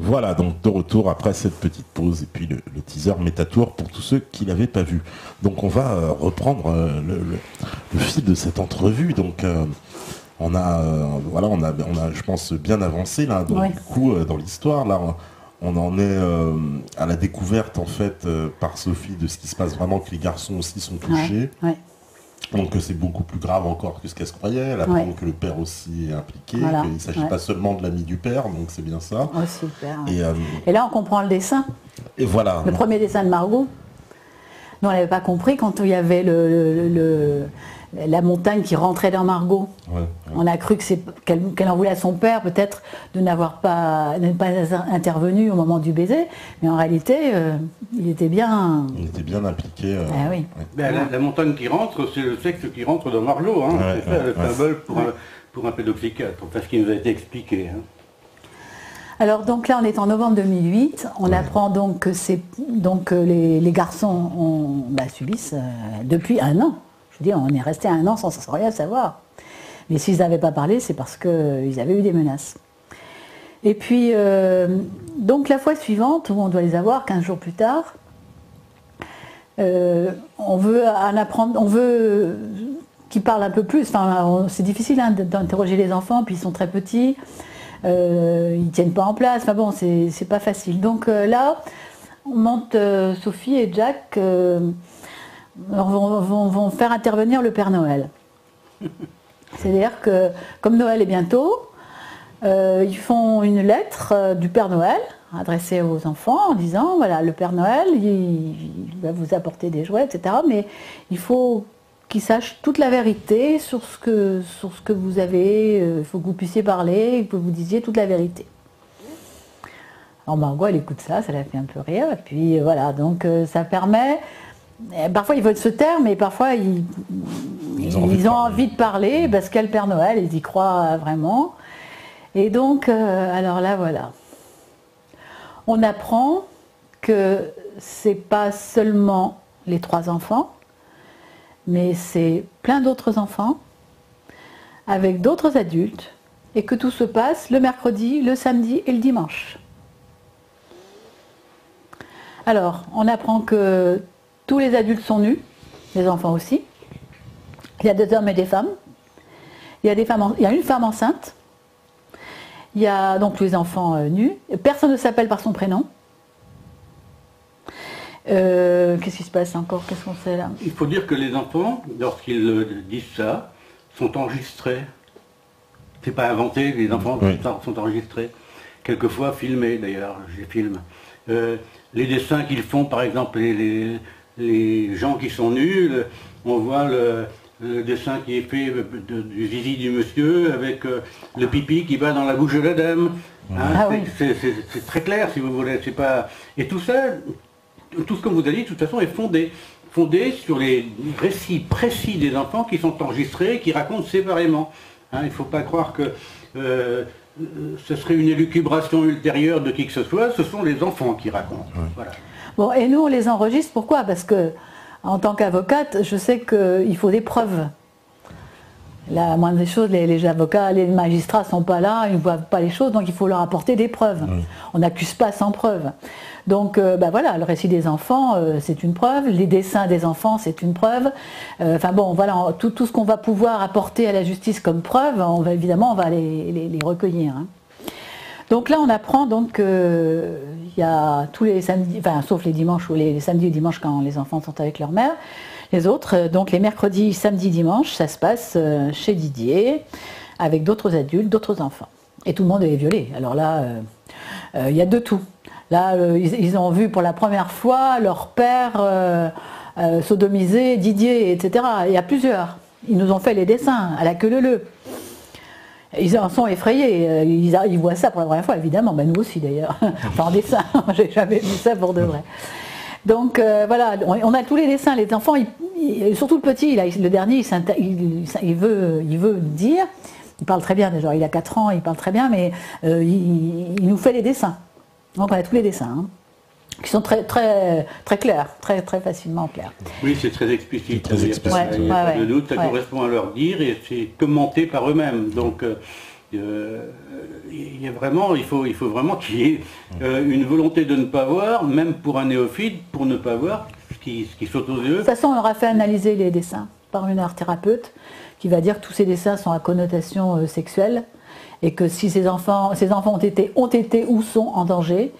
Voilà, donc de retour après cette petite pause et puis le teaser Métatour pour tous ceux qui l'avaient pas vu. Donc on va reprendre le fil de cette entrevue. Donc voilà, on a, je pense, bien avancé là. Donc Ouais. du coup, dans l'histoire là, on en est à la découverte en fait par Sophie de ce qui se passe vraiment, que les garçons aussi sont touchés. Ouais. Donc c'est beaucoup plus grave encore que ce qu'elle se croyait. Elle apprend Ouais. que le père aussi est impliqué, Voilà. qu'il ne s'agit Ouais. pas seulement de l'ami du père, donc c'est bien ça. Oh, super. Et, Et là, on comprend le dessin. et voilà. Le premier dessin de Margot. Nous, on n'avait pas compris quand il y avait la montagne qui rentrait dans Margot. Ouais, ouais. On a cru qu'elle en voulait à son père, peut-être, de ne pas intervenu au moment du baiser. Mais en réalité, il était bien... Il était bien impliqué. Ah oui. Ouais. Ben, la montagne qui rentre, c'est le sexe qui rentre dans Margot. Hein. Ouais, C'est ça le ouais, symbole pour un pédopsychiatre. Enfin, ce qui nous a été expliqué. Hein. Alors donc là on est en novembre 2008, on apprend donc que les garçons subissent depuis un an. Je veux dire, on est resté un an sans rien savoir. Mais s'ils n'avaient pas parlé, c'est parce qu'ils avaient eu des menaces. Et puis donc la fois suivante, où on doit les avoir 15 jours plus tard, on veut qu'ils parlent un peu plus. Enfin, c'est difficile d'interroger les enfants, puis ils sont très petits. Ils tiennent pas en place, enfin bon, c'est pas facile. Donc là, on monte, Sophie et Jack vont faire intervenir le Père Noël. C'est-à-dire que, comme Noël est bientôt, ils font une lettre du Père Noël adressée aux enfants en disant, voilà, le Père Noël, il va vous apporter des jouets, etc. Mais il faut qu'ils sachent toute la vérité sur ce que vous avez, il faut que vous puissiez parler, que vous disiez toute la vérité. Alors Margot, elle écoute ça la fait un peu rire, et puis voilà, donc ça permet, parfois ils veulent se taire, mais parfois ils ont envie de parler, parce qu'il y a le Père Noël, ils y croient vraiment. Et donc, alors là, voilà. On apprend que c'est pas seulement les 3 enfants, mais c'est plein d'autres enfants, avec d'autres adultes, et que tout se passe le mercredi, le samedi et le dimanche. Alors, on apprend que tous les adultes sont nus, les enfants aussi. Il y a 2 hommes et des femmes. Il y a une femme enceinte. Il y a donc les enfants nus. Personne ne s'appelle par son prénom. Qu'est-ce qui se passe encore? Qu'est-ce qu'on sait là? Il faut dire que les enfants, lorsqu'ils disent ça, sont enregistrés. C'est pas inventé, les enfants sont enregistrés. Quelquefois filmés d'ailleurs, je les filme. Les dessins qu'ils font, par exemple, les gens qui sont nus, on voit le dessin qui est fait du zizi du monsieur avec le pipi qui va dans la bouche de la dame. Hein, c'est très clair si vous voulez. Et tout ça, tout ce que vous avez dit, de toute façon, est fondé sur les récits précis des enfants qui sont enregistrés, qui racontent séparément. Hein, il ne faut pas croire que ce serait une élucubration ultérieure de qui que ce soit, ce sont les enfants qui racontent. Voilà. Bon, et nous on les enregistre, pourquoi? Parce que, en tant qu'avocate, je sais qu'il faut des preuves. La moindre des choses, les avocats, les magistrats ne sont pas là, ils ne voient pas les choses, donc il faut leur apporter des preuves. On n'accuse pas sans preuve. Donc voilà, le récit des enfants, c'est une preuve, les dessins des enfants, c'est une preuve. Enfin bon, voilà, tout ce qu'on va pouvoir apporter à la justice comme preuve, évidemment, on va les recueillir. Hein. Donc là, on apprend donc qu'il y a tous les samedis, enfin sauf les dimanches ou les samedis et dimanches quand les enfants sont avec leur mère. Les autres, donc les mercredis, samedis, dimanches, ça se passe chez Didier, avec d'autres adultes, d'autres enfants. Et tout le monde est violé. Alors là, il y a de tout. Là, ils ont vu pour la première fois leur père sodomiser Didier, etc. Il y a plusieurs. Ils nous ont fait les dessins à la queue leu-leu. Ils en sont effrayés. Ils voient ça pour la première fois, évidemment. Ben, nous aussi, d'ailleurs. Enfin, en dessin. J'ai jamais vu ça pour de vrai. Donc voilà, on a tous les dessins. Les enfants, surtout le petit, le dernier, il veut dire. Il parle très bien déjà. Il a 4 ans, il parle très bien, mais il nous fait les dessins. Donc on a tous les dessins, hein, qui sont très clairs, très facilement clairs. Oui, c'est très explicite. Très explicite. Il n'y a pas de doute, ça correspond à leur dire et c'est commenté par eux-mêmes. Donc Il y a vraiment, il faut vraiment qu'il y ait une volonté de ne pas voir, même pour un néophyte, pour ne pas voir ce qui saute aux yeux. De toute façon, on aura fait analyser les dessins par une art-thérapeute qui va dire que tous ces dessins sont à connotation sexuelle et que si ces enfants ont été ou sont en danger,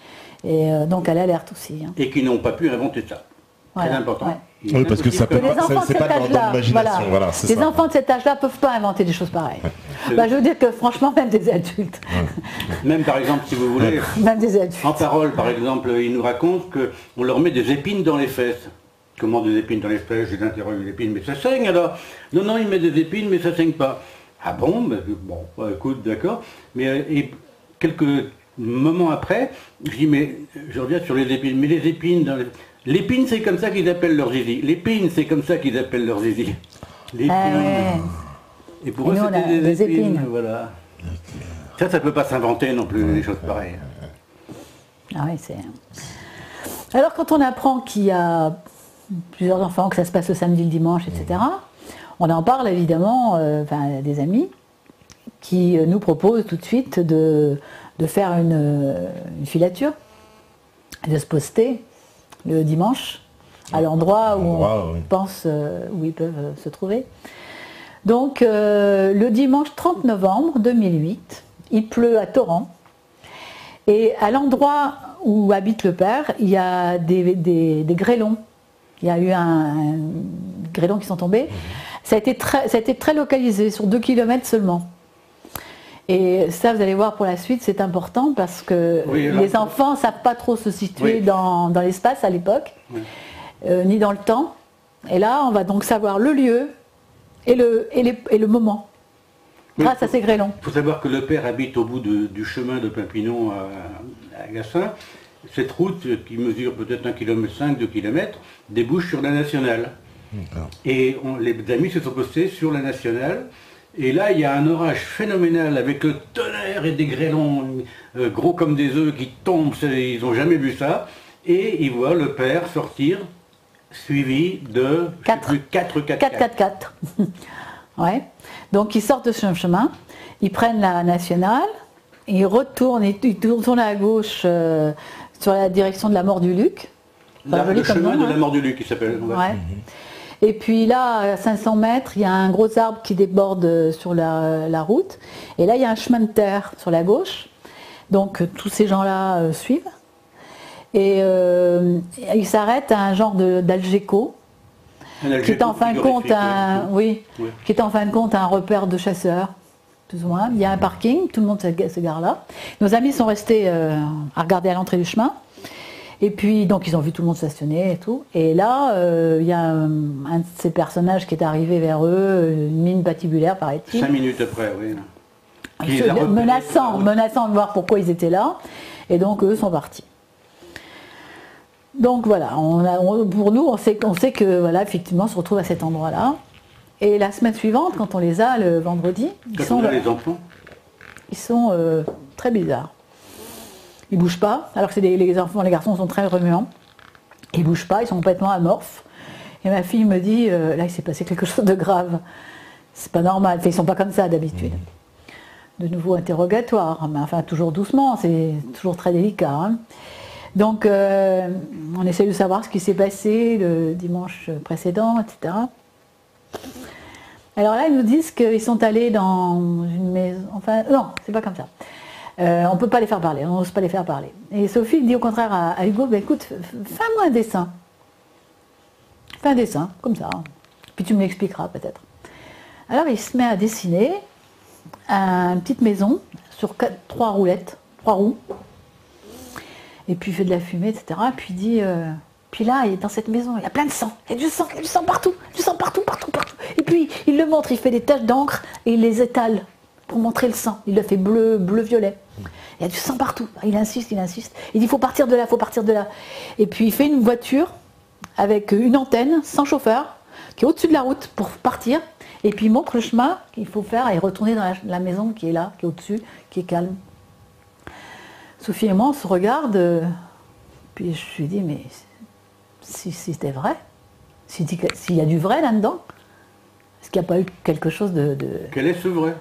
et donc elle alerte aussi. Hein. Et qui n'ont pas pu inventer ça. Très important. Ouais. Oui, parce que ça peut Les enfants de cet âge-là, les enfants de cet âge-là ne peuvent pas inventer des choses pareilles. Bah, je veux dire que franchement, même des adultes. Même par exemple, si vous voulez, même des adultes. En parole, par exemple, ils nous racontent qu'on leur met des épines dans les fesses. Comment des épines dans les fesses? J'ai interrogé les épines, mais ça saigne alors? Non, il met des épines, mais ça saigne pas. Ah bon? Bon, écoute, d'accord. Mais et quelques moments après, je dis, mais je reviens sur les épines. Mais les épines dans les... L'épine, c'est comme ça qu'ils appellent leur zizi. L'épine, c'est comme ça qu'ils appellent leur zizi. L'épine. Et pour eux, c'était des épines. Voilà. Ça ne peut pas s'inventer non plus, des choses pareilles. Ah oui, c'est... Alors, quand on apprend qu'il y a plusieurs enfants, que ça se passe le samedi, le dimanche, etc., on en parle évidemment, des amis, qui nous proposent tout de suite de faire une filature, de se poster le dimanche, à l'endroit où on pense où ils peuvent se trouver. Donc le dimanche 30 novembre 2008, il pleut à torrent, et à l'endroit où habite le père, il y a des grêlons. Il y a eu un grêlon qui sont tombés. Ça a été très localisé, sur 2 km seulement. Et ça, vous allez voir pour la suite, c'est important parce que les enfants ne savent pas trop se situer dans l'espace à l'époque, ni dans le temps. Et là, on va donc savoir le lieu et le moment, grâce à ces grêlons. Il faut savoir que le père habite au bout du chemin de Pimpinon à Gassin. Cette route, qui mesure peut-être 1,5 km, 2 km, débouche sur la nationale. Et les amis se sont postés sur la nationale. Et là, il y a un orage phénoménal avec le tonnerre et des grêlons gros comme des œufs qui tombent, ils n'ont jamais vu ça. Et ils voient le père sortir, suivi de 4 4x4. Ouais. Donc ils sortent de ce chemin, ils prennent la nationale, ils retournent, ils tournent à gauche sur la direction de la Mort du Luc. Le chemin de la Mort du Luc, qui s'appelle. Ouais. Et puis là, à 500 mètres, il y a un gros arbre qui déborde sur la route. Et là, il y a un chemin de terre sur la gauche. Donc tous ces gens-là suivent. Et ils s'arrêtent à un genre d'Algeco, qui est en fin de compte qui est en fin de compte un repère de chasseurs, plus ou moins. Il y a un parking, tout le monde se gare là. Nos amis sont restés à regarder à l'entrée du chemin. Et puis, donc, ils ont vu tout le monde stationner et tout. Et là, il y a un de ces personnages qui est arrivé vers eux, une mine patibulaire, paraît-il. 5 minutes après, oui. Menaçant de voir pourquoi ils étaient là. Et donc, eux sont partis. Donc, voilà. Pour nous, on sait que, voilà, effectivement, on se retrouve à cet endroit-là. Et la semaine suivante, quand on les a, le vendredi, les enfants, ils sont très bizarres. Ils ne bougent pas, alors que les garçons sont très remuants. Ils ne bougent pas, ils sont complètement amorphes. Et ma fille me dit, là il s'est passé quelque chose de grave. C'est pas normal, enfin, ils ne sont pas comme ça d'habitude. De nouveau interrogatoire, mais enfin toujours doucement, c'est toujours très délicat. Hein. Donc on essaie de savoir ce qui s'est passé le dimanche précédent, etc. Alors là ils nous disent qu'ils sont allés dans une maison, enfin non, c'est pas comme ça. On ne peut pas les faire parler, on n'ose pas les faire parler. Et Sophie dit au contraire à Hugo, écoute, fais-moi un dessin. Fais un dessin, comme ça. Puis tu me l'expliqueras peut-être. Alors il se met à dessiner une petite maison sur 3 roulettes, 3 roues. Et puis il fait de la fumée, etc. Puis il dit, puis là, dans cette maison, il y a plein de sang. Il y a du sang partout, partout. Et puis il le montre, il fait des taches d'encre et il les étale pour montrer le sang. Il le fait bleu-violet. Il y a du sang partout. Il insiste. Il dit, faut partir de là. Et puis il fait une voiture avec une antenne, sans chauffeur, qui est au-dessus de la route pour partir. Et puis il montre le chemin qu'il faut faire et retourner dans la maison qui est là, qui est au-dessus, qui est calme. Sophie et moi, on se regarde. Puis je lui dis, mais si c'était vrai, s'il y a du vrai là-dedans, est-ce qu'il n'y a pas eu quelque chose de... Quel est ce vrai?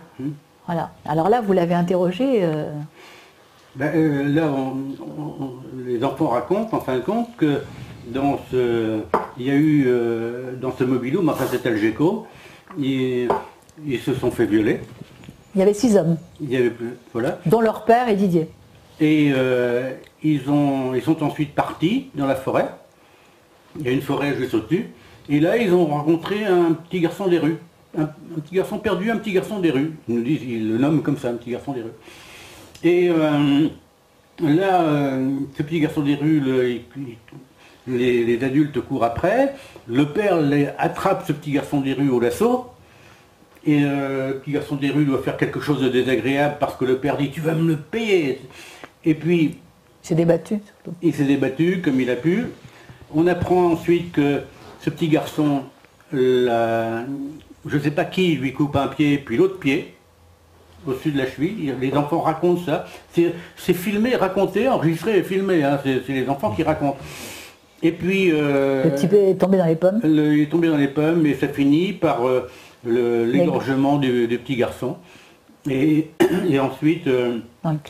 Voilà. Alors là, vous l'avez interrogé. Là, les enfants racontent, en fin de compte, que il y a eu dans ce mobil-home, enfin c'était le GECO, ils se sont fait violer. Il y avait 6 hommes. Voilà. Dont leur père et Didier. Et ils sont ensuite partis dans la forêt. Il y a une forêt juste au-dessus. Et là, ils ont rencontré un petit garçon des rues. Un petit garçon perdu, un petit garçon des rues. Ils nous disent, ils le nomment comme ça, un petit garçon des rues. Et là, ce petit garçon des rues, les adultes courent après. Le père attrape ce petit garçon des rues au lasso. Et le petit garçon des rues doit faire quelque chose de désagréable parce que le père dit « tu vas me le payer ». Et puis... Il s'est débattu. Il s'est débattu comme il a pu. On apprend ensuite que ce petit garçon, je ne sais pas qui, lui coupe un pied, puis l'autre pied, au-dessus de la cheville. Les enfants racontent ça. C'est filmé, raconté, enregistré et filmé. Hein. C'est les enfants qui racontent. Et puis... le petit est tombé dans les pommes. Il est tombé dans les pommes et ça finit par l'égorgement du petit garçon. Et ensuite,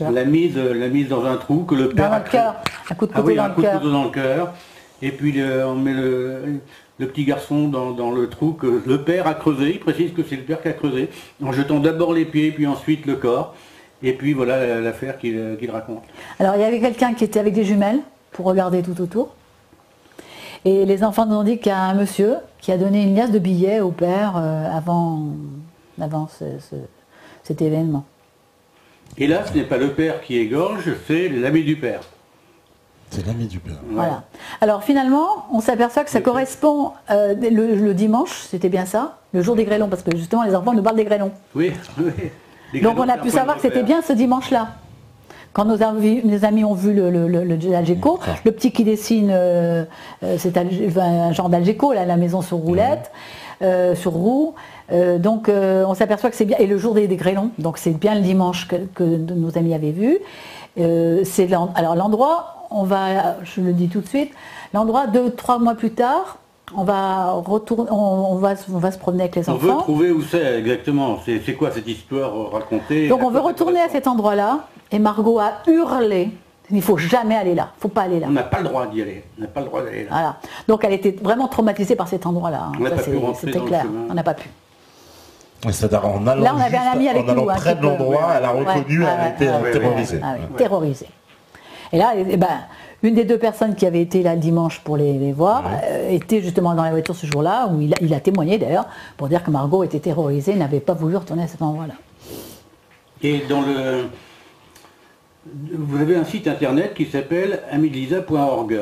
la mise dans un trou que le père... Dans le cœur. Un coup de couteau dans le cœur. Et puis on met le petit garçon dans le trou que le père a creusé. Il précise que c'est le père qui a creusé, en jetant d'abord les pieds, puis ensuite le corps. Et puis voilà l'affaire qu'il raconte. Alors il y avait quelqu'un qui était avec des jumelles pour regarder tout autour. Et les enfants nous ont dit qu'il y a un monsieur qui a donné une liasse de billets au père avant cet événement. Et là, ce n'est pas le père qui égorge, c'est l'ami du père. C'est l'ami du père. Ouais. Voilà. Alors finalement, on s'aperçoit que ça correspond le dimanche, c'était bien ça, le jour des grêlons, parce que justement les enfants nous parlent des grêlons. Oui, oui. Donc on a pu savoir que c'était bien ce dimanche-là. Quand nos amis ont vu l'Algeco, le petit qui dessine, c'est un genre d'Algeco, la maison sur roulette, sur roue. Donc on s'aperçoit que c'est bien, et le jour des grêlons, donc c'est bien le dimanche que nos amis avaient vu. Alors l'endroit, je le dis tout de suite, l'endroit 2-3 mois plus tard, on va se promener avec les enfants. On veut trouver où c'est exactement, c'est quoi cette histoire racontée. Donc on veut retourner à cet endroit-là, et Margot a hurlé, il ne faut jamais aller là, il ne faut pas aller là. On n'a pas le droit d'y aller, on n'a pas le droit d'aller là. Voilà. Donc elle était vraiment traumatisée par cet endroit-là, On n'a pas pu rentrer c'était dans le clair, chemin. on n'a pas pu. C'est-à-dire en allant, Là on avait un ami avec nous. Près de l'endroit, elle a reconnu, elle a été terrorisée. Terrorisée. Et là, une des 2 personnes qui avait été là le dimanche pour les voir, était justement dans la voiture ce jour-là, où il a témoigné d'ailleurs, pour dire que Margot était terrorisée, n'avait pas voulu retourner à cet endroit-là. Et vous avez un site internet qui s'appelle amilisa.org.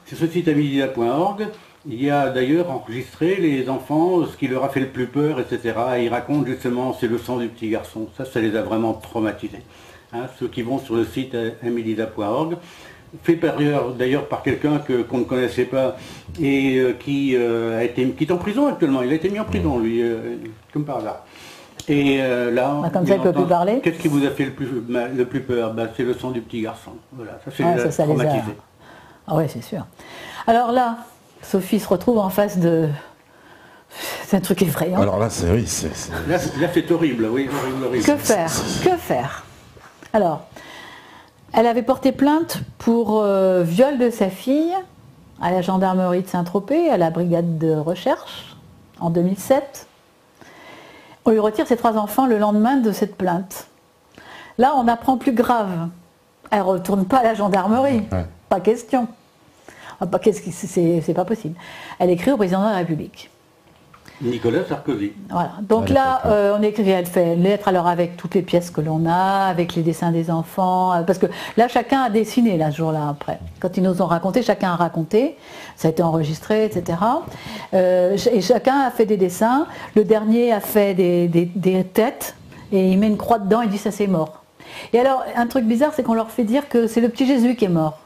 Sur ce site amilisa.org, il y a d'ailleurs enregistré les enfants, ce qui leur a fait le plus peur, etc. Et ils racontent justement ces leçons du petit garçon. Ça les a vraiment traumatisés. Hein, ceux qui vont sur le site amilisa.org, fait d'ailleurs par quelqu'un qu'on ne connaissait pas et qui est en prison actuellement. Il a été mis en prison, lui, comme par hasard. Et là, comme ça, il ne peut plus parler. Qu'est-ce qui vous a fait le plus peur? C'est le son du petit garçon. Voilà, ça c'est traumatisé. Ah ouais, c'est sûr. Alors là, Sophie se retrouve en face de... C'est un truc effrayant. Alors là, c'est... Oui, Là, c'est horrible, oui, horrible. Que faire? Que faire? Alors, elle avait porté plainte pour viol de sa fille à la gendarmerie de Saint-Tropez, à la brigade de recherche, en 2007. On lui retire ses 3 enfants le lendemain de cette plainte. Là, on apprend plus grave. Elle ne retourne pas à la gendarmerie. Ouais. Pas question. C'est pas possible. Elle écrit au président de la République. Nicolas Sarkozy. Voilà. Donc là, elle fait une lettre alors avec toutes les pièces que l'on a, avec les dessins des enfants, parce que là, chacun a dessiné là, ce jour-là après. Quand ils nous ont raconté, chacun a raconté, ça a été enregistré, etc. Et chacun a fait des dessins. Le dernier a fait des têtes, et il met une croix dedans et dit ça c'est mort. Et alors, un truc bizarre, c'est qu'on leur fait dire que c'est le petit Jésus qui est mort.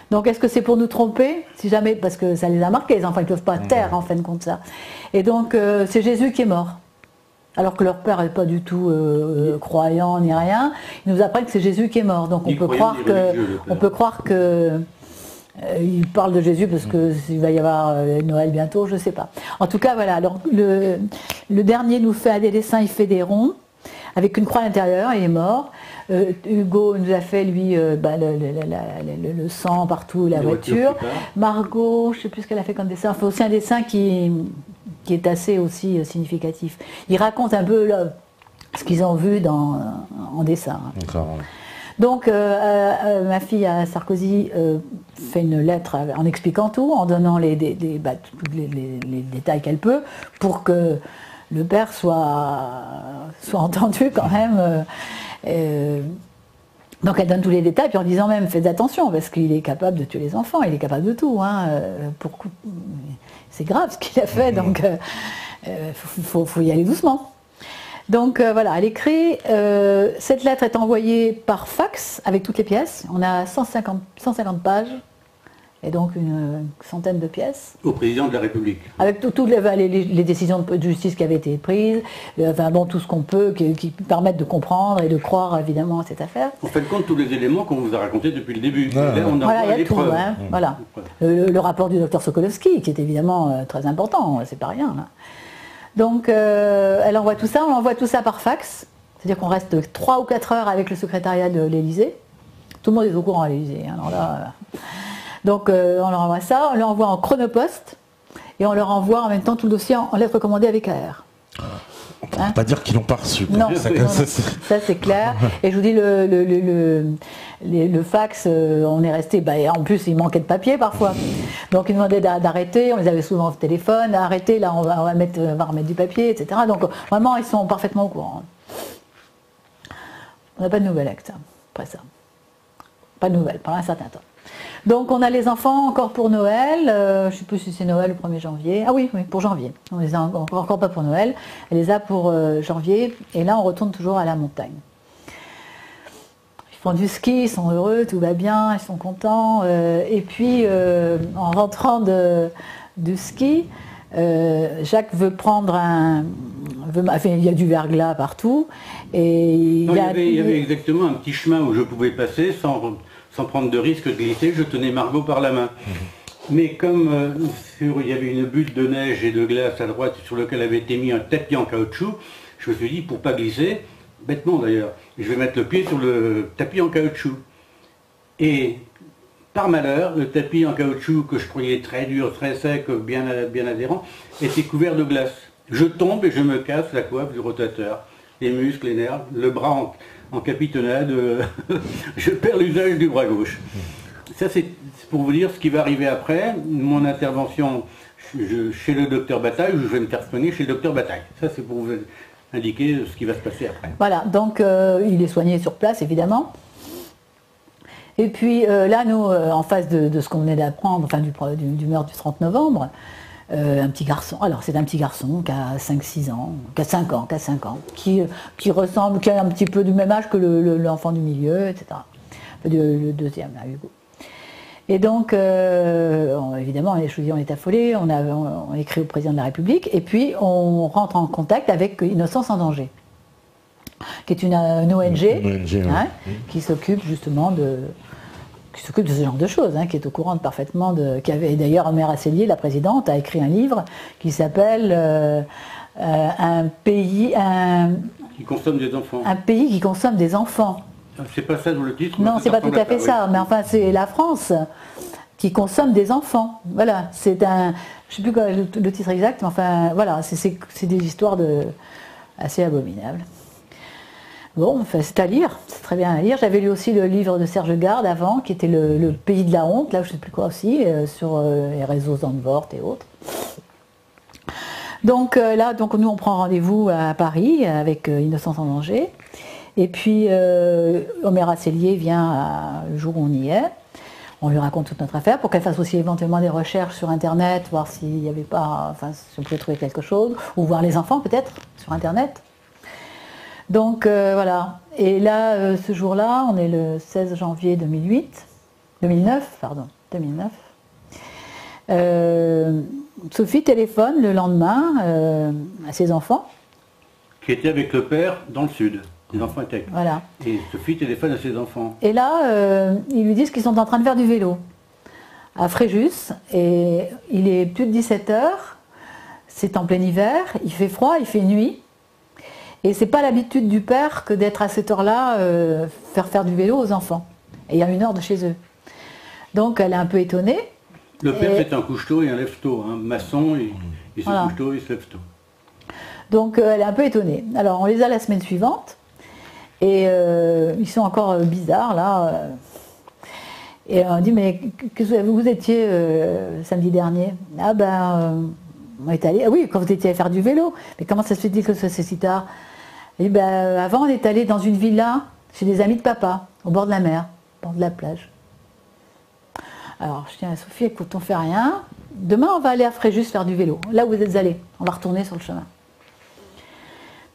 Donc est-ce que c'est pour nous tromper? Si jamais, parce que ça les a marqués, les enfants, ils ne peuvent pas taire en fin de compte ça. Et donc c'est Jésus qui est mort. Alors que leur père n'est pas du tout croyant ni rien. Ils nous apprennent que c'est Jésus qui est mort. Donc on peut croire que Il parle de Jésus parce qu'il va y avoir Noël bientôt, je ne sais pas. En tout cas, voilà. Alors, le dernier nous fait des dessins, il fait des ronds avec une croix à l'intérieur, il est mort. Hugo nous a fait, lui, le sang partout, la voiture. Margot, je ne sais plus ce qu'elle a fait comme dessin. Enfin, aussi un dessin qui est assez aussi significatif. Il raconte un peu ce qu'ils ont vu en dessin. D'accord. Donc, ma fille à Sarkozy fait une lettre en expliquant tout, en donnant les détails qu'elle peut, pour que le père soit entendu quand même. Donc elle donne tous les détails, puis en disant même, faites attention, parce qu'il est capable de tuer les enfants, il est capable de tout. C'est grave ce qu'il a fait, donc faut y aller doucement. Donc voilà, elle écrit, cette lettre est envoyée par fax avec toutes les pièces. On a 150 pages, et donc une centaine de pièces. Au président de la République. Avec toutes les décisions de justice qui avaient été prises, tout ce qu'on peut, qui permettent de comprendre et de croire évidemment à cette affaire. On fait compte tous les éléments qu'on vous a racontés depuis le début. Là, on a les preuves. Voilà. Le rapport du docteur Sokolowski, qui est évidemment très important, c'est pas rien. Là. Donc elle envoie tout ça, on envoie tout ça par fax, c'est-à-dire qu'on reste 3 ou 4 heures avec le secrétariat de l'Élysée. Tout le monde est au courant à l'Élysée. Alors là, donc on leur envoie ça, on leur envoie en chronopost et on leur envoie en même temps tout le dossier en lettres commandées avec AR. On ne peut pas dire qu'ils l'ont pas reçu. Non, ça c'est clair. Et je vous dis, le fax, on est resté, en plus il manquait de papier parfois. Donc ils demandaient d'arrêter, on les avait souvent au téléphone, arrêter, là on va remettre du papier, etc. Donc vraiment ils sont parfaitement au courant. On n'a pas de nouvelles avec ça, après ça. Pas de nouvelles, pendant un certain temps. Donc on a les enfants encore pour Noël, je ne sais plus si c'est Noël le 1er janvier. Ah oui, pour janvier. On les a encore pas pour Noël, elle les a pour janvier, et là on retourne toujours à la montagne. Ils font du ski, ils sont heureux, tout va bien, ils sont contents. Et puis en rentrant du ski, Jacques veut prendre il y a du verglas partout. Et il y avait exactement un petit chemin où je pouvais passer sans prendre de risque de glisser, je tenais Margot par la main. Mais comme il y avait une butte de neige et de glace à droite sur lequel avait été mis un tapis en caoutchouc, je me suis dit, pour pas glisser, bêtement d'ailleurs, je vais mettre le pied sur le tapis en caoutchouc. Et par malheur, le tapis en caoutchouc que je croyais très dur, très sec, bien adhérent, était couvert de glace. Je tombe et je me casse la coiffe du rotateur, les muscles, les nerfs, le bras en capitonnade, je perds l'usage du bras gauche. Ça c'est pour vous dire ce qui va arriver après, mon intervention chez le docteur Bataille, où je vais me faire soigner chez le docteur Bataille. Ça c'est pour vous indiquer ce qui va se passer après. Voilà, donc il est soigné sur place évidemment. Et puis là, nous, en face de ce qu'on venait d'apprendre, enfin du meurtre du 30 novembre, un petit garçon, alors c'est un petit garçon qui a 5-6 ans, qui a 5 ans, qui ressemble, qui a un petit peu du même âge que l'enfant du milieu, etc. Le deuxième, là, Hugo. Et donc, évidemment, les étudiants est affolés, on écrit au président de la République, et puis on rentre en contact avec Innocence en danger, qui est une ONG, qui s'occupe justement de ce genre de choses, qui est au courant parfaitement qui avait d'ailleurs Mère Asselier, la présidente, a écrit un livre qui s'appelle Un pays qui consomme des enfants. Un pays qui consomme des enfants. C'est pas ça le titre. Non, c'est pas tout à fait ça, mais enfin c'est la France qui consomme des enfants. Voilà, c'est je sais plus quoi, le titre exact, mais enfin voilà, c'est des histoires assez abominables. Bon, enfin, c'est à lire, c'est très bien à lire. J'avais lu aussi le livre de Serge Garde avant, qui était le pays de la honte, là je ne sais plus quoi aussi, sur les réseaux Zandvoort et autres. Donc là, nous on prend rendez-vous à Paris avec Innocence en danger. Et puis Omer Asselier vient le jour où on y est. On lui raconte toute notre affaire pour qu'elle fasse aussi éventuellement des recherches sur Internet, voir s'il n'y avait pas, si on pouvait trouver quelque chose, ou voir les enfants peut-être sur Internet. Donc voilà, et là, ce jour-là, on est le 16 janvier 2009. Sophie téléphone le lendemain à ses enfants. Qui étaient avec le père dans le sud. Les enfants étaient avec. Voilà. Et Sophie téléphone à ses enfants. Et là, ils lui disent qu'ils sont en train de faire du vélo. à Fréjus, et il est plus de 17 heures, c'est en plein hiver, il fait froid, il fait nuit, et c'est pas l'habitude du père que d'être à cette heure-là, faire du vélo aux enfants, et il y a 1 heure de chez eux. Donc elle est un peu étonnée. Le père c'est un couche-tôt et un lève-tôt, hein. Maçon, il se couche tôt, il se lève tôt. Donc elle est un peu étonnée. Alors on les a la semaine suivante, et ils sont encore bizarres là. Et on dit, mais vous étiez samedi dernier? Ah ben, on est allé, ah oui, quand vous étiez allé faire du vélo. Mais comment ça se fait que c'est si tard? Et ben, avant on est allé dans une villa, chez des amis de papa, au bord de la mer, au bord de la plage. Alors je dis à Sophie, écoute, on fait rien. Demain on va aller à Fréjus faire du vélo, là où vous êtes allés. On va retourner sur le chemin.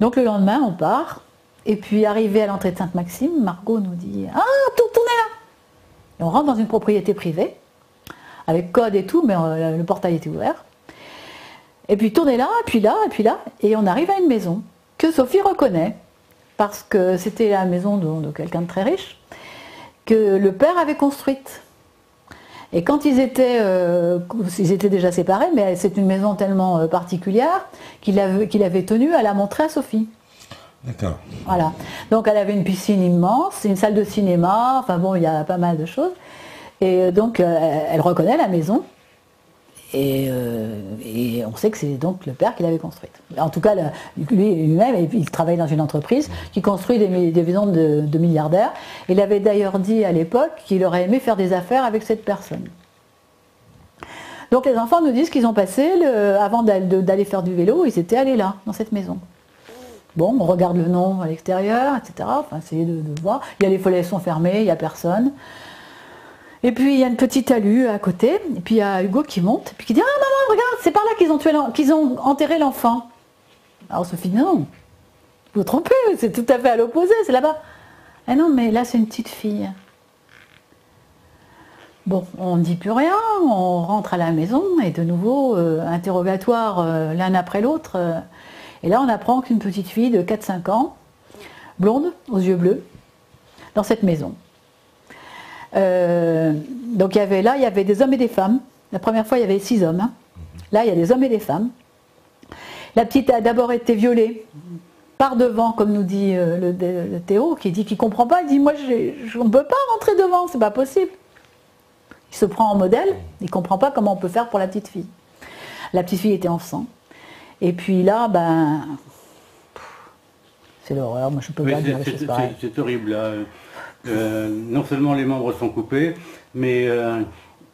Donc le lendemain on part. Et puis arrivé à l'entrée de Sainte-Maxime, Margot nous dit, ah, tournez là. Et on rentre dans une propriété privée, avec code et tout, mais le portail était ouvert. Et puis tournez là, et puis là, et puis là, et on arrive à une maison que Sophie reconnaît, parce que c'était la maison de quelqu'un de très riche, que le père avait construite. Et quand ils étaient déjà séparés, mais c'est une maison tellement particulière qu'il avait tenu à la montrer à Sophie. D'accord. Voilà. Donc elle avait une piscine immense, une salle de cinéma, enfin bon, il y a pas mal de choses. Et donc elle reconnaît la maison. Et on sait que c'est donc le père qui l'avait construite. En tout cas, lui-même, il travaille dans une entreprise qui construit des maisons de milliardaires. Il avait d'ailleurs dit à l'époque qu'il aurait aimé faire des affaires avec cette personne. Donc les enfants nous disent qu'ils ont passé, avant d'aller faire du vélo, ils étaient allés là, dans cette maison. Bon, on regarde le nom à l'extérieur, etc. Enfin, essayer de voir. Il y a les volets sont fermés, il n'y a personne. Et puis il y a une petite talus à côté, et puis il y a Hugo qui monte, et puis qui dit, ah maman, regarde, c'est par là qu'ils ont enterré l'enfant. Alors Sophie dit, non, vous vous trompez, c'est tout à fait à l'opposé, c'est là-bas. Ah non, mais là c'est une petite fille. Bon, on ne dit plus rien, on rentre à la maison, et de nouveau, interrogatoire l'un après l'autre. Et là on apprend qu'une petite fille de 4-5 ans, blonde, aux yeux bleus, dans cette maison. Donc il y avait des hommes et des femmes. La première fois il y avait 6 hommes. Hein. Là il y a des hommes et des femmes. La petite a d'abord été violée par devant, comme nous dit le Théo, qui dit qu'il ne comprend pas. Il dit, moi je ne peux pas rentrer devant, c'est pas possible. Il se prend en modèle, il ne comprend pas comment on peut faire pour la petite fille. La petite fille était en sang. Et puis là, ben, c'est l'horreur, moi je ne peux pas dire les choses pareilles. C'est horrible là. Non seulement les membres sont coupés, mais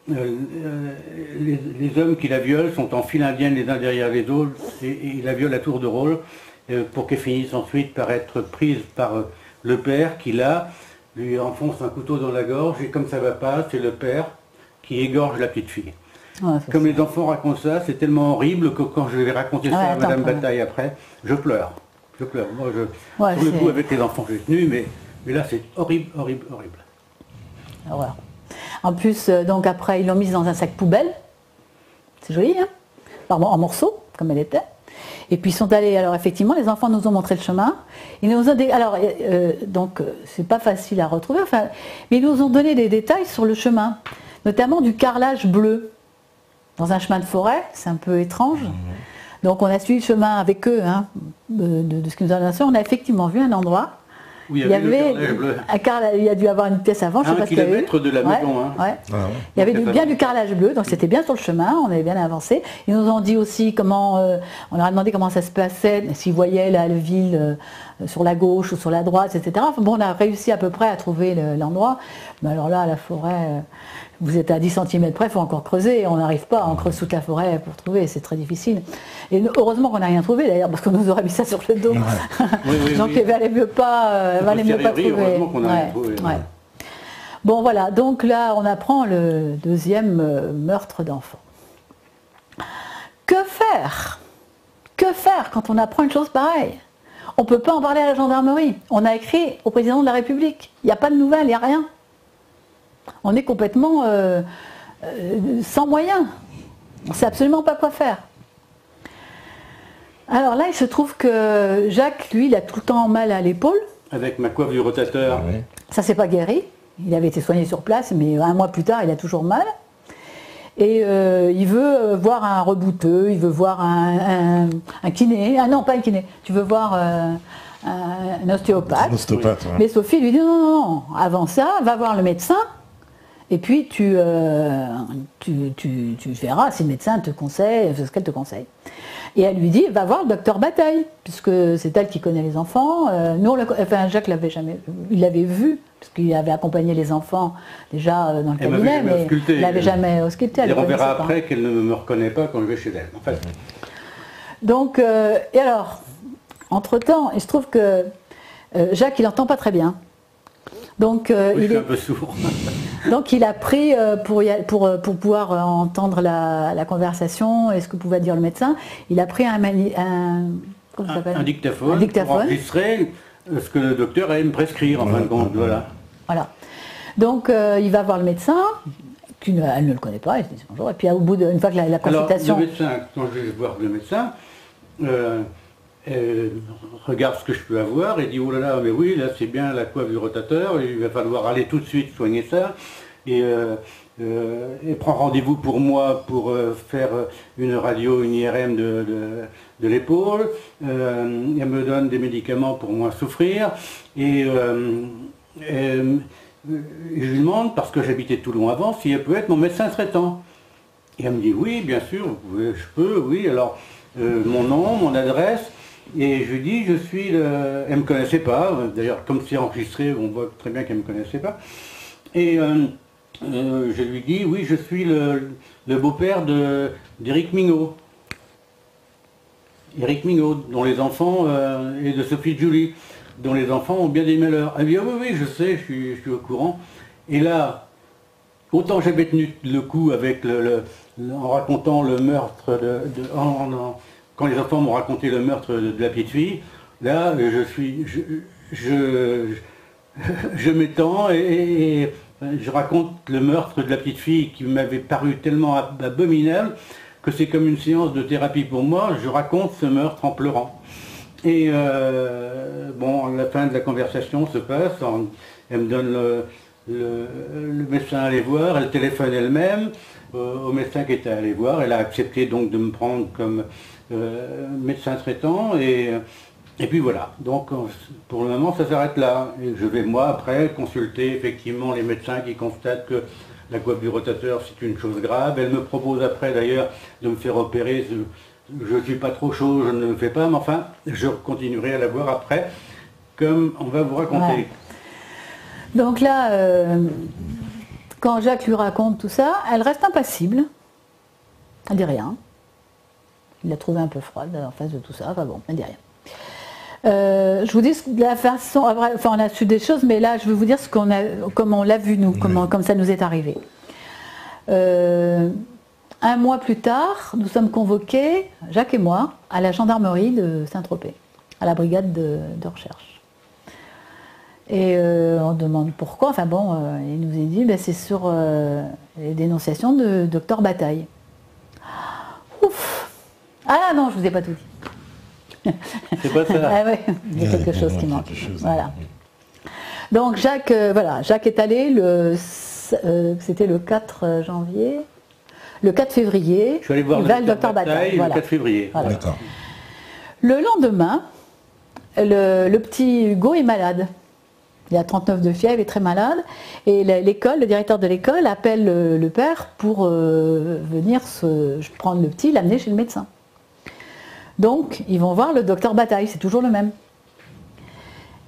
les hommes qui la violent sont en file indienne les uns derrière les autres et ils la violent à tour de rôle pour qu'elle finisse ensuite par être prise par le père qui là lui enfonce un couteau dans la gorge et comme ça va pas, c'est le père qui égorge la petite fille. Ouais, comme les enfants racontent ça, c'est tellement horrible que quand je vais raconter ça à Madame Bataille après, je pleure. Je pleure. Moi, sur le coup avec les enfants, j'ai tenu, mais là, c'est horrible, horrible, horrible. Voilà. En plus, donc après, ils l'ont mise dans un sac poubelle. C'est joli, hein? Pardon, en morceaux, comme elle était. Et puis ils sont allés, alors effectivement, les enfants nous ont montré le chemin. Ils nous ont alors, donc, c'est pas facile à retrouver, enfin, mais ils nous ont donné des détails sur le chemin, notamment du carrelage bleu. Dans un chemin de forêt, c'est un peu étrange. Donc on a suivi le chemin avec eux, hein, de ce qu'ils nous ont annoncé. On a effectivement vu un endroit. Oui, il y avait il y a dû y avoir une pièce avant, je sais pas ce qu'il y avait. 1 kilomètre de la maison. Hein. Ouais. Ah, ouais. Il y avait bien du carrelage bleu, donc c'était bien sur le chemin, on avait bien avancé. Ils nous ont dit aussi comment, on leur a demandé comment ça se passait, s'ils voyaient la ville sur la gauche ou sur la droite, etc. Enfin, bon, on a réussi à peu près à trouver l'endroit. Mais alors là, la forêt, vous êtes à 10 cm près, il faut encore creuser. On n'arrive pas, on creuse toute la forêt pour trouver, c'est très difficile. Et heureusement qu'on n'a rien trouvé d'ailleurs, parce qu'on nous aurait mis ça sur le dos. Ouais. Donc il valait mieux pas, trouver. Heureusement qu'on n'a rien trouvé. Ouais. Bon voilà, donc là on apprend le deuxième meurtre d'enfant. Que faire? Que faire quand on apprend une chose pareille? On ne peut pas en parler à la gendarmerie. On a écrit au président de la République. Il n'y a pas de nouvelles, il n'y a rien. On est complètement sans moyens. On ne sait absolument pas quoi faire. Alors là, il se trouve que Jacques, lui, il a tout le temps mal à l'épaule. Avec ma coiffe du rotateur. Ça ne s'est pas guéri. Il avait été soigné sur place, mais 1 mois plus tard, il a toujours mal. Et il veut voir un rebouteux, il veut voir un kiné. Ah non, pas un kiné. Tu veux voir un ostéopathe. Un ostéopathe, ouais. Mais Sophie lui dit non, non, non. Avant ça, va voir le médecin. Et puis tu verras si le médecin te conseille, ce qu'elle te conseille. Et elle lui dit, va voir le docteur Bataille, puisque c'est elle qui connaît les enfants. Nous, Jacques l'avait jamais, il l'avait vu, parce qu'il avait accompagné les enfants déjà dans le cabinet, mais il n'avait jamais ausculté. On verra après qu'elle ne me reconnaît pas quand je vais chez elle. En fait. Donc, et alors, entre-temps, il se trouve que Jacques, il n'entend pas très bien. Donc, oui, il est un peu sourd. Donc il a pris, pour pouvoir entendre la conversation et ce que pouvait dire le médecin, il a pris un dictaphone pour enregistrer ce que le docteur allait me prescrire, en fin de compte. Voilà. Donc il va voir le médecin, elle ne le connaît pas, il se dit bonjour, et puis au bout d'une fois que la consultation... Alors, le médecin, quand je vais voir le médecin, regarde ce que je peux avoir et dit oh là là, mais oui, là c'est bien la coiffe du rotateur, il va falloir aller tout de suite soigner ça, et prend rendez-vous pour moi pour faire une radio, une IRM de l'épaule, elle me donne des médicaments pour moins souffrir, et je lui demande, parce que j'habitais Toulon avant, si elle peut être mon médecin traitant. Et elle me dit oui, bien sûr, je peux, oui, alors mon nom, mon adresse. Et je lui dis, je suis le... Elle ne me connaissait pas, d'ailleurs comme c'est enregistré, on voit très bien qu'elle ne me connaissait pas. Et je lui dis, oui, je suis le beau-père d'Éric Mignot. Éric Mignot, dont les enfants, et de Sophie Julie, dont les enfants ont bien des malheurs. Elle me dit, ah, oui, oui, je sais, je suis au courant. Et là, autant j'avais tenu le coup avec en racontant le meurtre quand les enfants m'ont raconté le meurtre de la petite fille, là, je m'étends et je raconte le meurtre de la petite fille qui m'avait paru tellement abominable que c'est comme une séance de thérapie pour moi. Je raconte ce meurtre en pleurant. Et bon, la fin de la conversation se passe, elle me donne le médecin à aller voir, elle téléphone elle-même au médecin qui était allé voir, elle a accepté donc de me prendre comme médecin traitant, et puis voilà. Donc pour le moment ça s'arrête là, et je vais moi après consulter effectivement les médecins qui constatent que la coiffe du rotateur c'est une chose grave. Elle me propose après d'ailleurs de me faire opérer, je ne suis pas trop chaud, je ne le fais pas, mais enfin je continuerai à la voir après, comme on va vous raconter. Ouais. Donc là, quand Jacques lui raconte tout ça, elle reste impassible, elle dit rien. Il l'a trouvée un peu froide en face de tout ça, enfin bon, elle dit rien. Je vous dis la façon, enfin on a su des choses, mais là je vais vous dire comme on l'a vu nous, comme ça nous est arrivé. Un mois plus tard, nous sommes convoqués, Jacques et moi, à la gendarmerie de Saint-Tropez, à la brigade de recherche. Et on demande pourquoi, enfin bon, il nous est dit, ben, c'est sur les dénonciations de docteur Bataille. Ouf! Ah non, je vous ai pas tout dit. C'est pas ça. Ah ouais, il y a quelque chose qui manque. Voilà. Donc Jacques, Jacques est allé c'était le 4 janvier, le 4 février. Je suis allé voir le docteur Bataille le 4 février. Voilà. Le lendemain, le petit Hugo est malade. Il a 39 de fièvre, il est très malade. Et l'école, le directeur de l'école appelle le père pour venir prendre le petit, l'amener chez le médecin. Donc, ils vont voir le docteur Bataille, c'est toujours le même.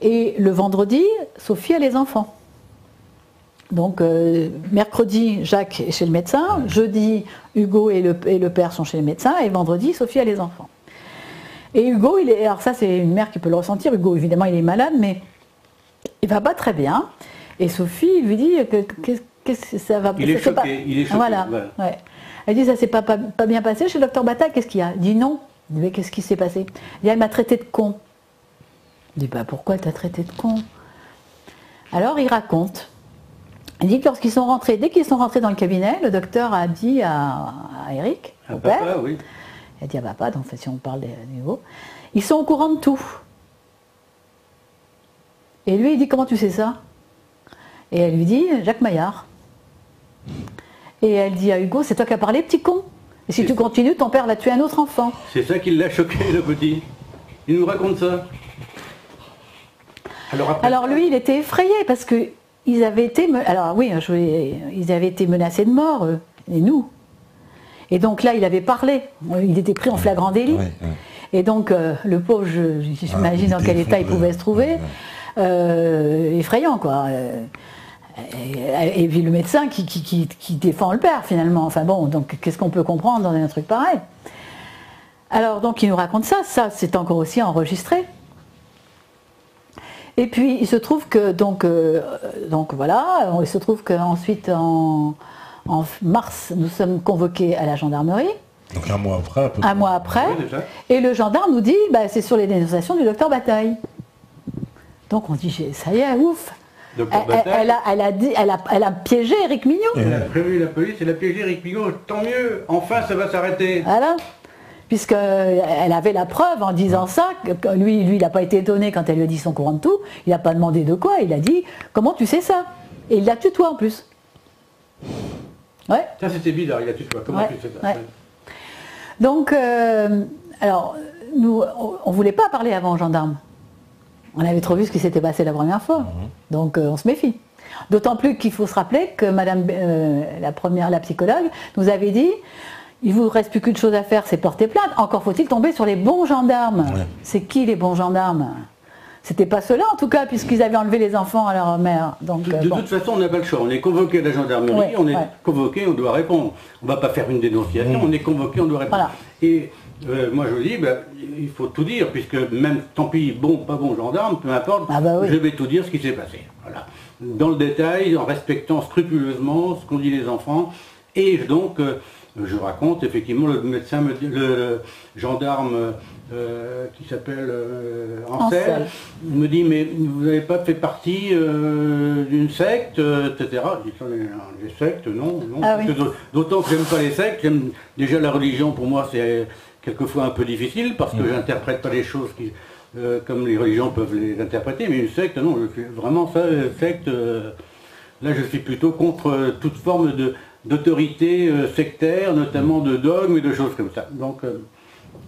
Et le vendredi, Sophie a les enfants. Donc, mercredi, Jacques est chez le médecin. Jeudi, Hugo et le père sont chez le médecin. Et vendredi, Sophie a les enfants. Et Hugo, alors ça, c'est une mère qui peut le ressentir. Hugo, évidemment, il est malade, mais il va pas très bien. Et Sophie lui dit qu'est-ce que ça va. Il est choqué. Il est choqué. Voilà. Ouais. Elle dit ça s'est pas bien passé chez le docteur Bataille. Qu'est-ce qu'il y a? Il dit non. Il dit mais qu'est-ce qui s'est passé? Il dit elle m'a traité de con. Il dit bah pourquoi elle t'a traité de con? Alors il raconte. Il dit que dès qu'ils sont rentrés dans le cabinet, le docteur a dit à Eric, au père, papa, oui. Il a dit à papa, donc si on parle des niveaux, ils sont au courant de tout. Et lui, il dit, comment tu sais ça? Et elle lui dit, Jacques Maillard. Et elle dit à Hugo, c'est toi qui as parlé, petit con. Et si tu continues, ton père va tuer un autre enfant. C'est ça qui l'a choqué, le petit. Il nous raconte ça. Alors lui, il était effrayé parce que ils avaient été, ils avaient été menacés de mort, eux, et nous. Et donc là, il avait parlé. Il était pris en flagrant délit. Ouais. Et donc le pauvre, j'imagine dans quel état il pouvait se trouver. Effrayant, quoi. Et puis le médecin qui défend le père, finalement. Enfin bon, donc qu'est-ce qu'on peut comprendre dans un truc pareil? Alors donc il nous raconte ça c'est encore aussi enregistré. Et puis il se trouve que donc voilà, il se trouve qu'ensuite en mars nous sommes convoqués à la gendarmerie. Donc un mois après. Un mois après. Oui, et le gendarme nous dit, c'est sur les dénonciations du docteur Bataille. Donc on dit, ça y est, ouf. Elle a piégé Éric Mignon. Elle a prévenu la police, elle a piégé Éric Mignon, tant mieux, enfin ça va s'arrêter. Voilà. Puisqu'elle avait la preuve en disant ça, que lui il n'a pas été étonné quand elle lui a dit son courant de tout, il n'a pas demandé de quoi, il a dit, comment tu sais ça? Et il l'a tutoie en plus. Ouais. Ça c'était bizarre, il a tutoie, comment tu sais ça? Ouais. Donc, alors, nous, on ne voulait pas parler avant aux gendarmes. On avait trop vu ce qui s'était passé la première fois. Donc, on se méfie. D'autant plus qu'il faut se rappeler que madame, la psychologue, nous avait dit, il ne vous reste plus qu'une chose à faire, c'est porter plainte. Encore faut-il tomber sur les bons gendarmes. Ouais. C'est qui les bons gendarmes? C'était pas ceux-là en tout cas, puisqu'ils avaient enlevé les enfants à leur mère. Donc, de toute façon, on n'a pas le choix. On est convoqué à la gendarmerie, on est convoqué, on doit répondre. On ne va pas faire une dénonciation, on est convoqué, on doit répondre. Voilà. Et moi je vous dis, il faut tout dire, puisque même, tant pis, bon, pas bon gendarme, peu importe, je vais tout dire ce qui s'est passé. Voilà. Dans le détail, en respectant scrupuleusement ce qu'ont dit les enfants. Et donc, je raconte, effectivement, le médecin, le gendarme qui s'appelle Ansel, me dit, mais vous n'avez pas fait partie d'une secte, etc. Je dis, les sectes, non. Ah, oui. D'autant que j'aime pas les sectes, déjà la religion, pour moi, c'est quelquefois un peu difficile, parce que j'interprète pas les choses comme les religions peuvent les interpréter, mais une secte, non, je suis vraiment ça, secte, là je suis plutôt contre toute forme d'autorité sectaire, notamment de dogmes et de choses comme ça. Donc,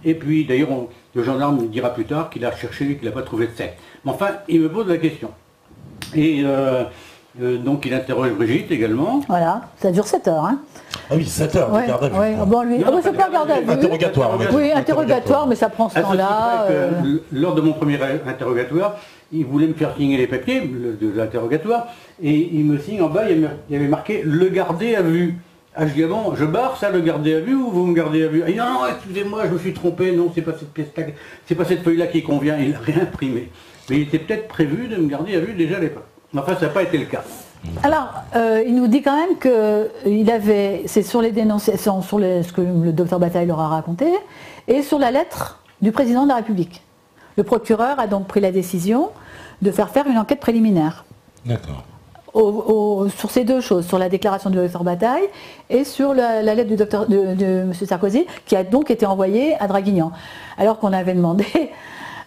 et puis d'ailleurs, le gendarme me dira plus tard qu'il a cherché et qu'il n'a pas trouvé de secte. Mais enfin, il me pose la question. Et donc il interroge Brigitte également. Voilà, ça dure 7 heures. Hein. Ah oui, 7 heures, ouais, garde à vue. Ouais. Bon, lui, c'est pas garde à vue. Interrogatoire. Oui, interrogatoire, mais ça prend ce temps-là. Lors de mon premier interrogatoire, il voulait me faire signer les papiers de l'interrogatoire, et il me signe en bas, il y avait marqué « le garder à vue ». Ah, je dis, ah bon, je barre ça, le garder à vue, ou vous me gardez à vue? Ah, il dit, non, excusez-moi, je me suis trompé, non, c'est pas cette pièce-là, c'est pas cette feuille-là qui convient, il n'a rien imprimé. Mais il était peut-être prévu de me garder à vue déjà à l'époque. Enfin, ça n'a pas été le cas. Alors, il nous dit quand même que c'est sur les dénonciations, sur ce que le docteur Bataille leur a raconté, et sur la lettre du président de la République. Le procureur a donc pris la décision de faire une enquête préliminaire. D'accord. Sur ces deux choses, sur la déclaration du docteur Bataille et sur la lettre de M. Sarkozy, qui a donc été envoyée à Draguignan. Alors qu'on avait demandé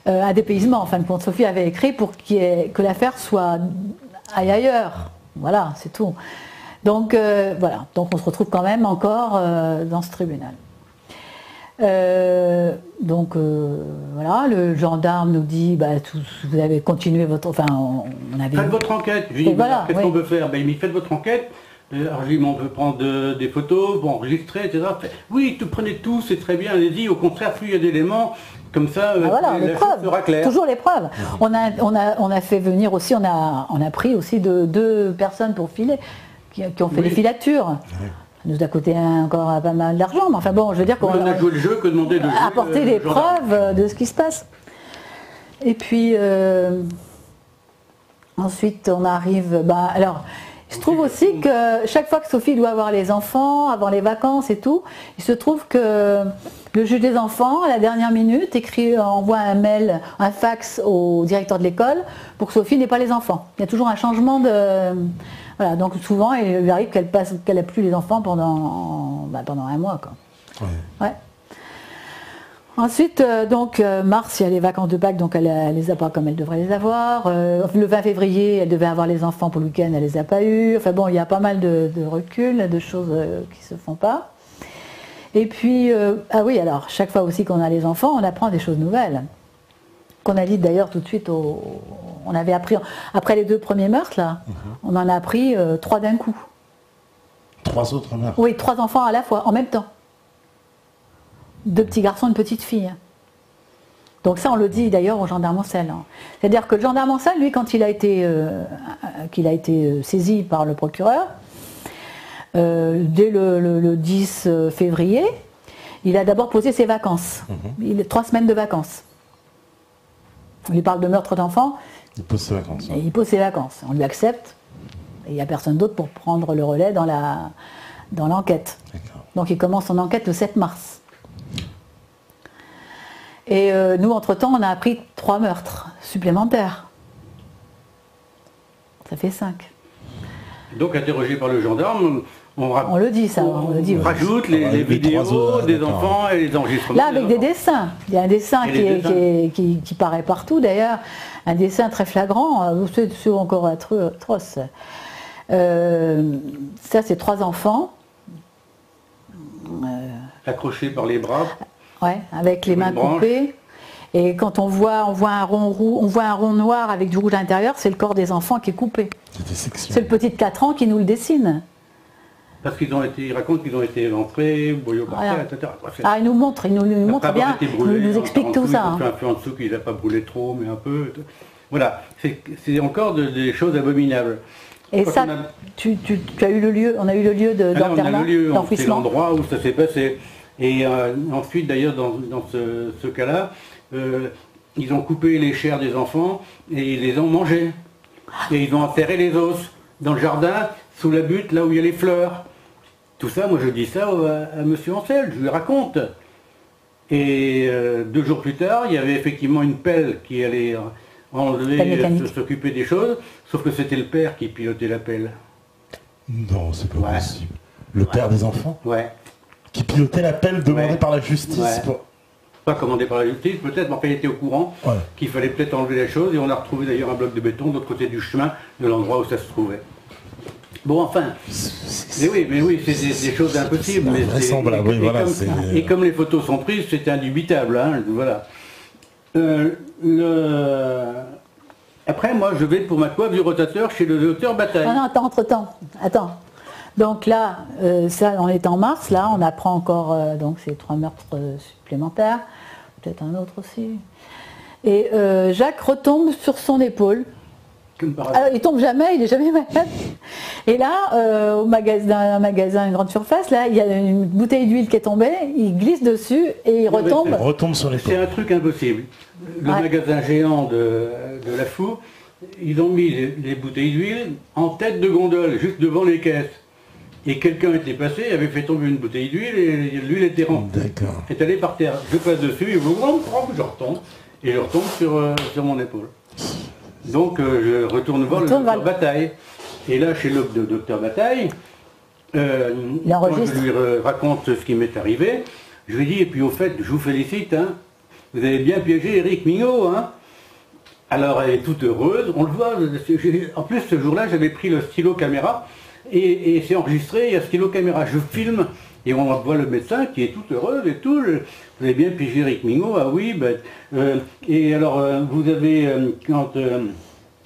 un dépaysement, en fin de compte. Sophie avait écrit pour que l'affaire soit ailleurs. Voilà, c'est tout. Donc voilà, donc on se retrouve quand même encore dans ce tribunal. Voilà, le gendarme nous dit, vous avez continué votre... Enfin, on avait... Faites votre enquête. Je lui dis, voilà, qu'est-ce qu'on peut faire? Il me dit, faites votre enquête. Alors je lui dis, on peut prendre des photos, pour enregistrer, etc. Oui, prenez tout, c'est très bien, allez-y. Au contraire, plus il y a d'éléments, comme ça, voilà, la chose sera claire. Toujours les preuves. On a fait venir aussi, on a pris aussi deux personnes pour filer, qui ont fait des filatures. Ça nous a coûté encore pas mal d'argent, mais enfin bon, je veux dire qu'on a joué le jeu que demander de apporter des preuves de ce qui se passe. Et puis ensuite on arrive, alors il se trouve aussi que chaque fois que Sophie doit avoir les enfants, avant les vacances et tout, il se trouve que le juge des enfants, à la dernière minute, envoie un mail, un fax au directeur de l'école pour que Sophie n'ait pas les enfants. Il y a toujours un changement de... Voilà, donc souvent, il lui arrive qu'elle n'a plus les enfants pendant un mois. Quoi. Ouais. Ensuite, mars, il y a les vacances de Pâques, donc elle ne les a pas comme elle devrait les avoir. Le 20 février, elle devait avoir les enfants pour le week-end, elle ne les a pas eus. Enfin bon, il y a pas mal de recul, de choses qui ne se font pas. Et puis, ah oui, alors, chaque fois aussi qu'on a les enfants, on apprend des choses nouvelles. Qu'on a dit d'ailleurs tout de suite, on avait appris, après les 2 premiers meurtres, là, on en a appris 3 d'un coup. 3 autres meurtres? Oui, 3 enfants à la fois, en même temps. 2 petits garçons, une petite fille. Donc ça, on le dit d'ailleurs au gendarme Ancel. C'est-à-dire que le gendarme Ancel, lui, quand il a été saisi par le procureur, dès le 10 février, il a d'abord posé ses vacances. 3 semaines de vacances. On lui parle de meurtre d'enfant. Il pose ses vacances. Et il pose ses vacances. On lui accepte. Et il n'y a personne d'autre pour prendre le relais dans l'enquête. Donc il commence son enquête le 7 mars. Et nous, entre-temps, on a appris 3 meurtres supplémentaires. Ça fait 5. Donc, interrogé par le gendarme, on le dit, ça. On le dit, rajoute les vidéos des enfants et les enregistrements. Là, avec des dessins. Il y a un dessin qui paraît partout, d'ailleurs. Un dessin très flagrant. C'est encore atroce. Ça, c'est 3 enfants. Accrochés par les bras. Ouais, avec les mains coupées. Et quand on voit un rond noir avec du rouge à l'intérieur, c'est le corps des enfants qui est coupé. C'est le petit de 4 ans qui nous le dessine. Parce qu'ils racontent qu'ils ont été éventrés, bouillot par terre, etc. Ah, il nous montre bien, il nous explique tout ça. Il fait un peu en dessous qu'il n'a pas brûlé trop, mais un peu. Voilà, c'est encore des choses abominables. Et quand ça, tu as eu le lieu, on a eu le lieu d'enterrement, d'enfouissement. C'est l'endroit où ça s'est passé. Et ensuite, d'ailleurs, dans ce cas-là, ils ont coupé les chairs des enfants et ils les ont mangées. Et ils ont enterré les os dans le jardin, sous la butte, là où il y a les fleurs. Tout ça, moi je dis ça à M. Ancel, je lui raconte. Et 2 jours plus tard, il y avait effectivement une pelle qui allait enlever, s'occuper des choses, sauf que c'était le père qui pilotait la pelle. Non, c'est pas possible. Le père des enfants? Ouais. Qui pilotait la pelle demandée par la justice Pas commandé par la justice, peut-être, mais il était au courant qu'il fallait peut-être enlever les choses, et on a retrouvé d'ailleurs un bloc de béton de l'autre côté du chemin, de l'endroit où ça se trouvait. Bon, enfin, mais oui, c'est des choses impossibles. Et comme les photos sont prises, c'est indubitable, hein, voilà. Après, moi, je vais pour ma coiffe du rotateur chez le docteur Bataille. Non, attends. Donc là, ça, on est en mars, là, on apprend encore donc ces 3 meurtres supplémentaires, peut-être un autre aussi. Et Jacques retombe sur son épaule. Alors, il tombe jamais, il n'est jamais malade. Et là, un magasin, une grande surface, là, il y a une bouteille d'huile qui est tombée, il glisse dessus et il retombe. Il retombe sur l'épaule. C'est un truc impossible. Le magasin géant de la Fou, ils ont mis les bouteilles d'huile en tête de gondole, juste devant les caisses. Et quelqu'un était passé, avait fait tomber une bouteille d'huile et l'huile était rentrée. D'accord. Est allée par terre. Je passe dessus et je retombe. Et je retombe sur mon épaule. Donc je retourne voir le docteur Bataille. Et là, chez le docteur Bataille, quand je lui raconte ce qui m'est arrivé, je lui dis, et puis au fait, je vous félicite, hein, vous avez bien piégé Éric Migaud, hein. Alors elle est toute heureuse, on le voit, en plus ce jour-là j'avais pris le stylo caméra, et c'est enregistré, il y a stylo caméra, je filme, et on voit le médecin qui est toute heureuse et tout, vous avez bien piégé Éric Migaud, ah oui, et alors vous avez, quand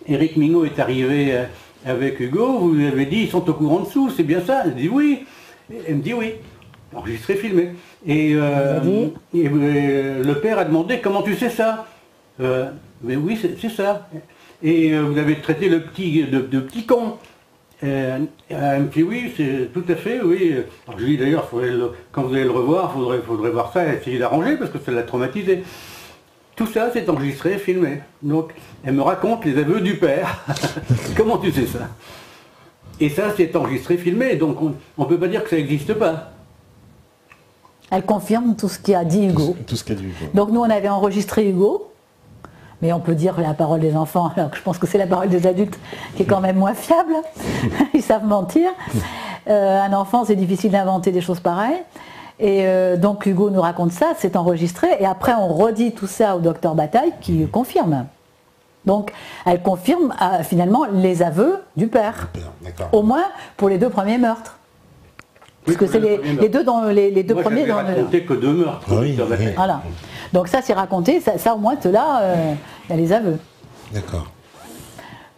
Éric Migaud est arrivé avec Hugo, vous lui avez dit, ils sont au courant dessous, c'est bien ça? Elle dit oui, elle me dit oui, enregistré, filmé. Et le père a demandé, comment tu sais ça? Mais oui, c'est ça. Et vous avez traité le petit de petit con. Elle me dit oui, c'est tout à fait, oui. Alors je lui dis d'ailleurs, quand vous allez le revoir, il faudrait voir ça et essayer d'arranger parce que ça l'a traumatisé. Tout ça, c'est enregistré, filmé. Donc, elle me raconte les aveux du père. Comment tu sais ça? Et ça, c'est enregistré, filmé, donc on ne peut pas dire que ça n'existe pas. Elle confirme tout ce qu'a dit Hugo. Tout ce qu'a dit Hugo. Donc nous, on avait enregistré Hugo, mais on peut dire la parole des enfants, alors que je pense que c'est la parole des adultes qui est quand même moins fiable. Ils savent mentir. Un enfant, c'est difficile d'inventer des choses pareilles. Et donc Hugo nous raconte ça, c'est enregistré, et après on redit tout ça au docteur Bataille qui confirme. Donc elle confirme finalement les aveux du père. Au moins pour les 2 premiers meurtres. Parce que c'est les deux premiers dans le. Raconté que 2 meurtres. Oui, oui. Voilà. Donc ça c'est raconté, ça au moins là, il y a les aveux. D'accord.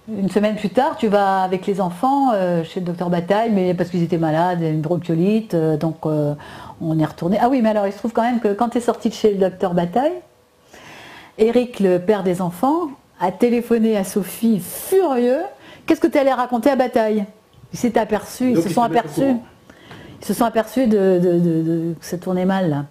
Une semaine plus tard, tu vas avec les enfants chez le docteur Bataille, mais parce qu'ils étaient malades, une bronchiolite, donc on est retourné. Ah oui, mais alors il se trouve quand même que quand tu es sorti de chez le docteur Bataille, Eric, le père des enfants, a téléphoné à Sophie furieux. Qu'est-ce que tu allais raconter à Bataille? Ils s'étaient aperçus, ils se sont aperçus de que ça tournait mal là.